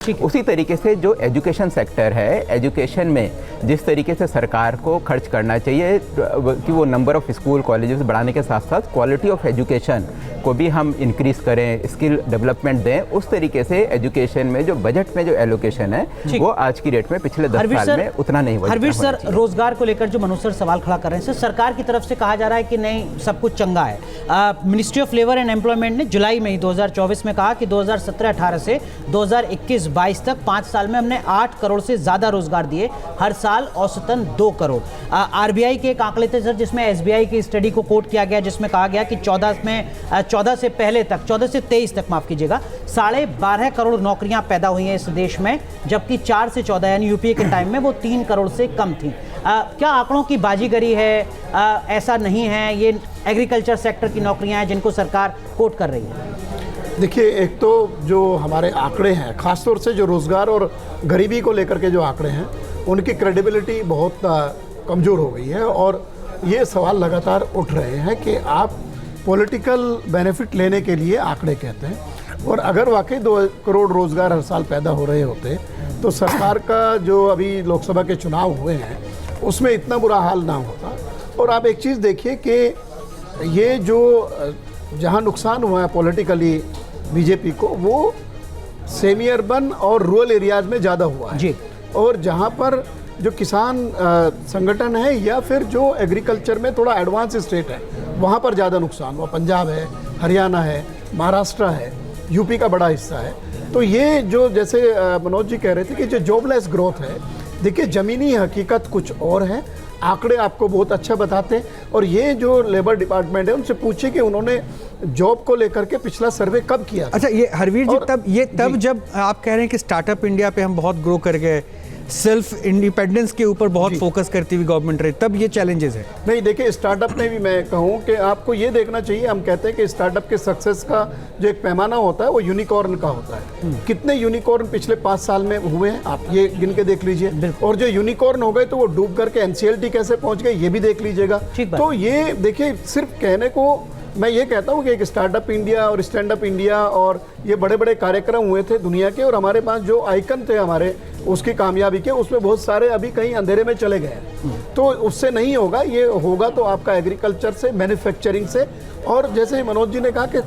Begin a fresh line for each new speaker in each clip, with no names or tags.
उसी तरीके से जो एजुकेशन सेक्टर है, एजुकेशन में जिस तरीके से सरकार को खर्च करना चाहिए कि वो नंबर ऑफ स्कूल कॉलेजेस बढ़ाने के साथ साथ क्वालिटी ऑफ एजुकेशन को भी हम इंक्रीज़ करें, स्किल डेवलपमेंट दें, उस तरीके से एजुकेशन में जो बजट में जो एलोकेशन है वो आज की डेट में पिछले 10 साल में उतना नहीं हुआ।
हरवीर सर, रोजगार को लेकर जो मनोज सर सवाल खड़ा कर रहे हैं, सर सरकार की तरफ से कहा जा रहा है कि नहीं सब कुछ चंगा है। Ministry of labour and employment ने जुलाई में ही 2024 में कहा कि 2017-18 से 2021-22 तक 5 साल में हमने 8 करोड़ से ज़्यादा रोजगार दिए, हर साल औसतन 2 करोड़। आरबीआई के एक आंकड़े थे सर जिसमें एसबीआई की स्टडी को कोट किया गया, जिसमें कहा गया कि 14 से पहले तक 14 से 23 तक माफ कीजिएगा 12.5 करोड़ नौकरियां पैदा हुई हैं इस देश में, जबकि 4 से 14 यानी यूपीए के टाइम में वो 3 करोड़ से कम थी। क्या आंकड़ों की बाजीगरी है? ऐसा नहीं है, ये एग्रीकल्चर सेक्टर की नौकरियां हैं जिनको सरकार कोट कर रही है।
देखिए, एक तो जो हमारे आंकड़े हैं, खासतौर से जो रोज़गार और गरीबी को लेकर के जो आंकड़े हैं, उनकी क्रेडिबिलिटी बहुत कमज़ोर हो गई है और ये सवाल लगातार उठ रहे हैं कि आप पॉलिटिकल बेनिफिट लेने के लिए आंकड़े कहते हैं, और अगर वाकई 2 करोड़ रोज़गार हर साल पैदा हो रहे होते तो सरकार का जो अभी लोकसभा के चुनाव हुए हैं उसमें इतना बुरा हाल ना होता। और आप एक चीज़ देखिए कि ये जो जहाँ नुकसान हुआ है पॉलिटिकली बीजेपी को, वो सेमी अर्बन और रूरल एरियाज़ में ज़्यादा हुआ है जी। और जहाँ पर जो किसान संगठन है या फिर जो एग्रीकल्चर में थोड़ा एडवांस स्टेट है, वहाँ पर ज़्यादा नुकसान हुआ। पंजाब है, हरियाणा है, महाराष्ट्र है, यूपी का बड़ा हिस्सा है। तो ये जो जैसे मनोज जी कह रहे थे कि जो जॉबलेस ग्रोथ है, देखिए ज़मीनी हकीकत कुछ और है, आंकड़े आपको बहुत अच्छा बताते हैं। और ये जो लेबर डिपार्टमेंट है उनसे पूछिए कि उन्होंने जॉब को लेकर के पिछला सर्वे कब किया था।
अच्छा, ये हरवीर जी तब जब आप कह रहे हैं कि स्टार्टअप इंडिया पे हम बहुत ग्रो कर गए, सेल्फ इंडिपेंडेंस के ऊपर बहुत फोकस करती हुई गवर्नमेंट रही, तब ये चैलेंजेस है।
नहीं, देखिए स्टार्टअप में भी मैं कहूँ कि आपको ये देखना चाहिए, हम कहते हैं कि स्टार्टअप के सक्सेस का जो एक पैमाना होता है वो यूनिकॉर्न का होता है। कितने यूनिकॉर्न पिछले 5 साल में हुए हैं आप ये गिन के देख लीजिए, और जो यूनिकॉर्न हो गए तो वो डूब करके एनसीएलटी कैसे पहुंच गए ये भी देख लीजिएगा। तो ये देखिए, सिर्फ कहने को मैं ये कहता हूँ कि एक स्टार्टअप इंडिया और स्टैंड अप इंडिया और ये बड़े बड़े कार्यक्रम हुए थे दुनिया के, और हमारे पास जो आइकन थे हमारे उसकी कामयाबी के, उसमें बहुत सारे अभी कहीं अंधेरे में चले गए हैं। तो उससे नहीं होगा, ये होगा तो आपका एग्रीकल्चर से, मैन्युफैक्चरिंग से, और जैसे मनोज जी ने कहा कि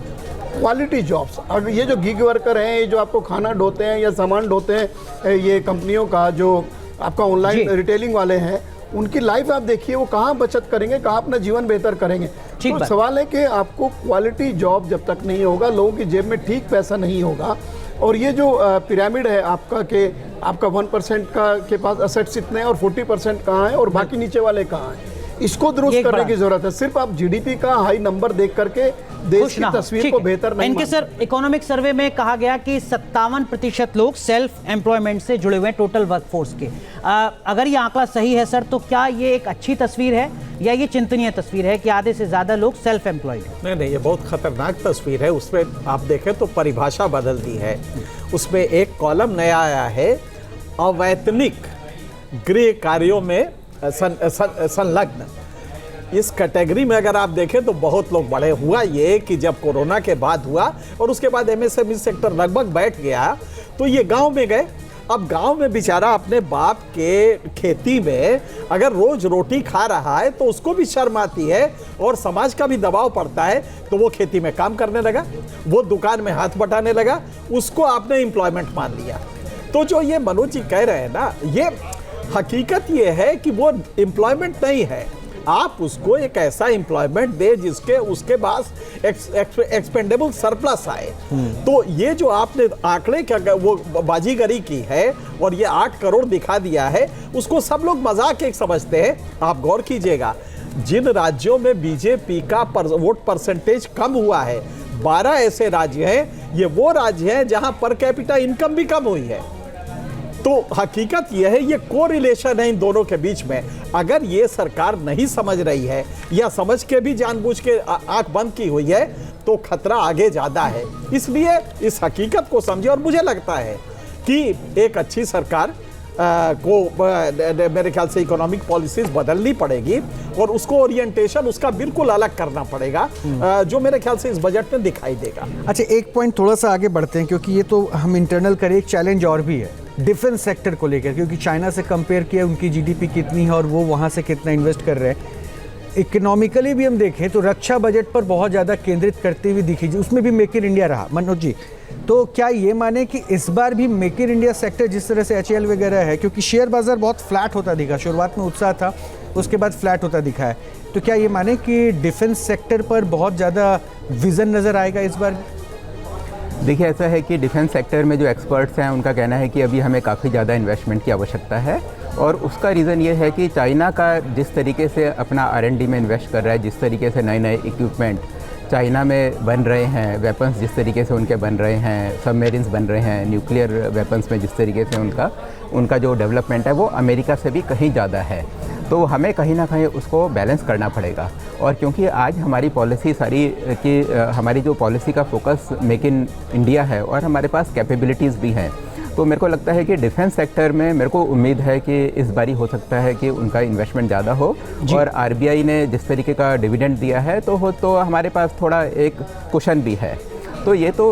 क्वालिटी जॉब्स। अब ये जो गिग वर्कर हैं, ये जो आपको खाना ढोते हैं या सामान ढोते हैं, ये कंपनियों का जो आपका ऑनलाइन रिटेलिंग वाले हैं, उनकी लाइफ आप देखिए, वो कहाँ बचत करेंगे, कहाँ अपना जीवन बेहतर करेंगे। तो सवाल है कि आपको क्वालिटी जॉब जब तक नहीं होगा, लोगों की जेब में ठीक पैसा नहीं होगा, और ये जो पिरामिड है आपका कि आपका 1% का के पास असेट्स इतने हैं और 40% कहाँ है और बाकी नीचे वाले कहाँ हैं, इसको दुरुस्त करने की जरूरत है। सिर्फ आप जीडीपी का हाई नंबर देख करके देश की तस्वीर को बेहतर नहीं।
इनके सर इकोनॉमिक सर्वे में कहा गया कि 57% लोग सेल्फ एम्प्लॉयमेंट से जुड़े हुए हैं टोटल वर्कफोर्स के। अगर ये आंकड़ा सही है सर, तो क्या ये एक अच्छी तस्वीर है या ये चिंतनीय तस्वीर है कि आधे से ज्यादा लोग सेल्फ एम्प्लॉयड हैं?
नहीं, ये बहुत खतरनाक तस्वीर है। उसमें आप देखें तो परिभाषा बदल दी है। उसमें एक कॉलम नया आया है, अवैतनिक गृह कार्यों में संलग्न। इस कैटेगरी में अगर आप देखें तो बहुत लोग बड़े हुआ ये कि जब कोरोना के बाद हुआ और उसके बाद एमएसएमई सेक्टर लगभग बैठ गया, तो ये गांव में गए। अब गांव में बेचारा अपने बाप के खेती में अगर रोज रोटी खा रहा है तो उसको भी शर्म आती है और समाज का भी दबाव पड़ता है, तो वो खेती में काम करने लगा, वो दुकान में हाथ बटाने लगा, उसको आपने एम्प्लॉयमेंट मान लिया। तो जो ये मनोज जी कह रहे हैं ना, ये हकीकत ये है कि वो एम्प्लॉयमेंट नहीं है। आप उसको एक ऐसा एम्प्लॉयमेंट दे जिसके उसके पास एक्सपेंडेबल सरप्लस आए। तो ये जो आपने आंकड़े का वो बाजीगरी की है और ये 8 करोड़ दिखा दिया है, उसको सब लोग मजाक एक समझते हैं। आप गौर कीजिएगा, जिन राज्यों में बीजेपी का वोट परसेंटेज कम हुआ है, 12 ऐसे राज्य हैं, ये वो राज्य हैं जहां पर कैपिटा इनकम भी कम हुई है। तो हकीकत यह है, ये कोरिलेशन है इन दोनों के बीच में। अगर ये सरकार नहीं समझ रही है या समझ के भी जानबूझ के आंख बंद की हुई है, तो खतरा आगे ज्यादा है। इसलिए इस हकीकत को समझे, और मुझे लगता है कि एक अच्छी सरकार मेरे ख्याल से इकोनॉमिक पॉलिसीज बदलनी पड़ेगी और उसको ओरिएंटेशन उसका बिल्कुल अलग करना पड़ेगा, जो मेरे ख्याल से इस बजट में दिखाई देगा।
अच्छा, एक पॉइंट थोड़ा सा आगे बढ़ते हैं, क्योंकि ये तो हम इंटरनल करें, एक चैलेंज और भी है डिफेंस सेक्टर को लेकर, क्योंकि चाइना से कंपेयर किया उनकी जीडीपी कितनी है और वो वहाँ से कितना इन्वेस्ट कर रहे हैं। इकोनॉमिकली भी हम देखें तो रक्षा बजट पर बहुत ज़्यादा केंद्रित करते हुए दिखी, उसमें भी मेक इन इंडिया रहा। मनोज जी, तो क्या ये माने कि इस बार भी मेक इन इंडिया सेक्टर जिस तरह से HAL वगैरह है, क्योंकि शेयर बाजार बहुत फ्लैट होता दिखा, शुरुआत में उत्साह था, उसके बाद फ्लैट होता दिखा है, तो क्या ये माने कि डिफेंस सेक्टर पर बहुत ज़्यादा विजन नज़र आएगा इस बार?
देखिए, ऐसा है कि डिफेंस सेक्टर में जो एक्सपर्ट्स हैं उनका कहना है कि अभी हमें काफ़ी ज़्यादा इन्वेस्टमेंट की आवश्यकता है, और उसका रीज़न ये है कि चाइना का जिस तरीके से अपना R&D में इन्वेस्ट कर रहा है, जिस तरीके से नए नए इक्विपमेंट चाइना में बन रहे हैं, वेपन्स जिस तरीके से उनके बन रहे हैं, सबमरीन्स बन रहे हैं, न्यूक्लियर वेपन्स में जिस तरीके से उनका जो डेवलपमेंट है वो अमेरिका से भी कहीं ज़्यादा है, तो हमें कहीं ना कहीं उसको बैलेंस करना पड़ेगा। और क्योंकि आज हमारी पॉलिसी सारी कि हमारी जो पॉलिसी का फोकस मेक इन इंडिया है और हमारे पास कैपेबिलिटीज़ भी हैं, तो मेरे को लगता है कि डिफेंस सेक्टर में मेरे को उम्मीद है कि इस बारी हो सकता है कि उनका इन्वेस्टमेंट ज़्यादा हो, और RBI ने जिस तरीके का डिविडेंड दिया है तो हमारे पास थोड़ा एक कुशन भी है। तो ये तो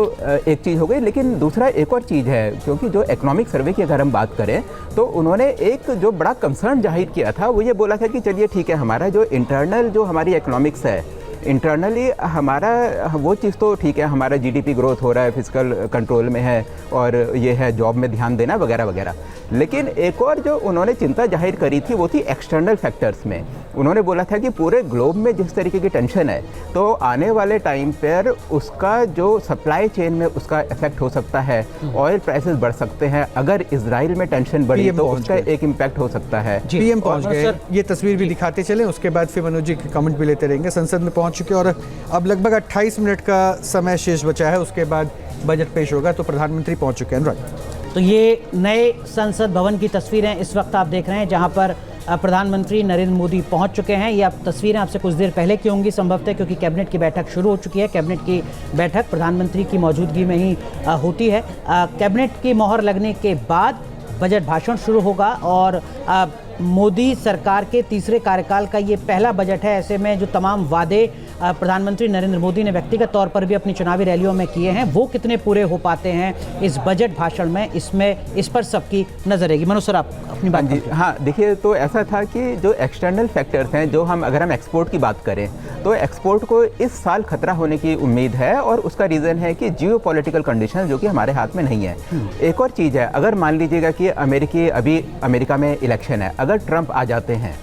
एक चीज़ हो गई, लेकिन दूसरा एक और चीज़ है, क्योंकि जो इकोनॉमिक सर्वे की अगर हम बात करें तो उन्होंने एक जो बड़ा कंसर्न जाहिर किया था वो ये बोला था कि चलिए ठीक है, हमारा जो इंटरनल जो हमारी इकोनॉमिक्स है, इंटरनली हमारा वो चीज़ तो ठीक है, हमारा GDP ग्रोथ हो रहा है, फिजिकल कंट्रोल में है, और ये है जॉब में ध्यान देना वगैरह वगैरह, लेकिन एक और जो उन्होंने चिंता जाहिर करी थी वो थी एक्सटर्नल फैक्टर्स में। उन्होंने बोला था कि पूरे ग्लोब में जिस तरीके की टेंशन है, तो आने वाले टाइम पर उसका जो सप्लाई चेन में उसका इफेक्ट हो सकता है, ऑयल प्राइसेस बढ़ सकते हैं, अगर इजराइल में टेंशन बढ़ी तो उसका एक इम्पैक्ट हो सकता है।
PM पहुंच गए, ये तस्वीर भी दिखाते चलें, उसके बाद फिर मनोज जी के कमेंट भी लेते रहेंगे। संसद में पहुंच चुके और अब लगभग 28 मिनट का समय शेष बचा है, उसके बाद बजट पेश होगा, तो प्रधानमंत्री पहुंच चुके हैं।
तो ये नए संसद भवन की तस्वीरें इस वक्त आप देख रहे हैं, जहां पर प्रधानमंत्री नरेंद्र मोदी पहुंच चुके हैं। ये आप तस्वीरें आपसे कुछ देर पहले की होंगी संभवतः, क्योंकि कैबिनेट की बैठक शुरू हो चुकी है। कैबिनेट की बैठक प्रधानमंत्री की मौजूदगी में ही होती है। कैबिनेट की मोहर लगने के बाद बजट भाषण शुरू होगा, और मोदी सरकार के तीसरे कार्यकाल का ये पहला बजट है। ऐसे में जो तमाम वादे प्रधानमंत्री नरेंद्र मोदी ने व्यक्तिगत तौर पर भी अपनी चुनावी रैलियों में किए हैं, वो कितने पूरे हो पाते हैं इस बजट भाषण में, इस पर सबकी नजर रहेगी। मनोज सर, आप अपनी बात कीजिए।
हाँ, देखिए, तो ऐसा था कि जो एक्सटर्नल फैक्टर्स हैं, जो अगर हम एक्सपोर्ट की बात करें तो एक्सपोर्ट को इस साल खतरा होने की उम्मीद है, और उसका रीज़न है कि जियो पॉलिटिकल कंडीशन जो कि हमारे हाथ में नहीं है। एक और चीज़ है, अगर मान लीजिएगा कि अमेरिका में इलेक्शन है, अगर ट्रंप आ जाते हैं,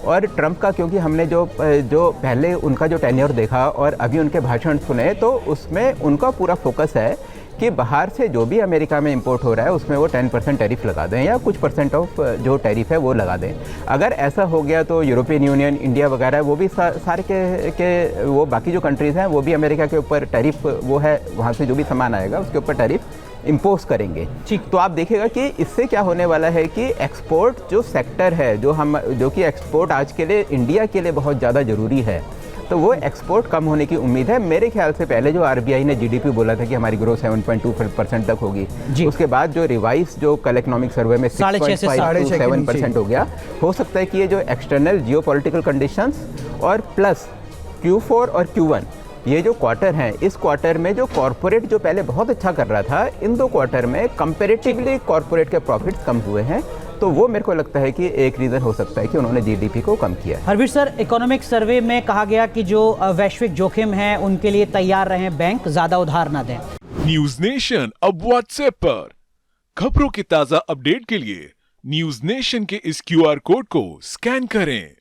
और ट्रंप का क्योंकि हमने जो पहले उनका जो टेन्योर देखा और अभी उनके भाषण सुने, तो उसमें उनका पूरा फोकस है कि बाहर से जो भी अमेरिका में इंपोर्ट हो रहा है उसमें वो 10% टैरिफ लगा दें, या कुछ % ऑफ जो टैरिफ है वो लगा दें। अगर ऐसा हो गया तो यूरोपियन यूनियन, इंडिया वगैरह, वो भी सारे के वो बाकी जो कंट्रीज़ हैं वो भी अमेरिका के ऊपर टैरिफ, वो है वहाँ से जो भी सामान आएगा उसके ऊपर टैरिफ इम्पोज करेंगे। ठीक, तो आप देखिएगा कि इससे क्या होने वाला है कि एक्सपोर्ट जो सेक्टर है, जो कि एक्सपोर्ट आज के लिए इंडिया के लिए बहुत ज़्यादा ज़रूरी है, तो वो एक्सपोर्ट कम होने की उम्मीद है। मेरे ख्याल से पहले जो RBI ने GDP बोला था कि हमारी ग्रोथ 7.2% तक होगी, उसके बाद जो रिवाइज जो कल इकोनॉमिक सर्वे में 6.5 से 7% हो गया। हो सकता है कि ये जो एक्सटर्नल जियोपॉलिटिकल कंडीशंस और प्लस Q4 और Q1, ये जो क्वार्टर हैं, इस क्वार्टर में जो कॉर्पोरेट जो पहले बहुत अच्छा कर रहा था, इन 2 क्वार्टर में कंपैरेटिवली कॉर्पोरेट के प्रॉफिट्स कम हुए हैं, तो वो मेरे को लगता है कि एक रीज़न हो सकता है कि उन्होंने GDP को कम किया।
हरवीर सर, इकोनॉमिक सर्वे में कहा गया कि जो वैश्विक जोखिम है उनके लिए तैयार रहें बैंक, ज़्यादा उधार ना दें।
न्यूज नेशन अब व्हाट्सएप पर खबरों की ताज़ा अपडेट के लिए न्यूज नेशन के इस QR कोड को स्कैन करें।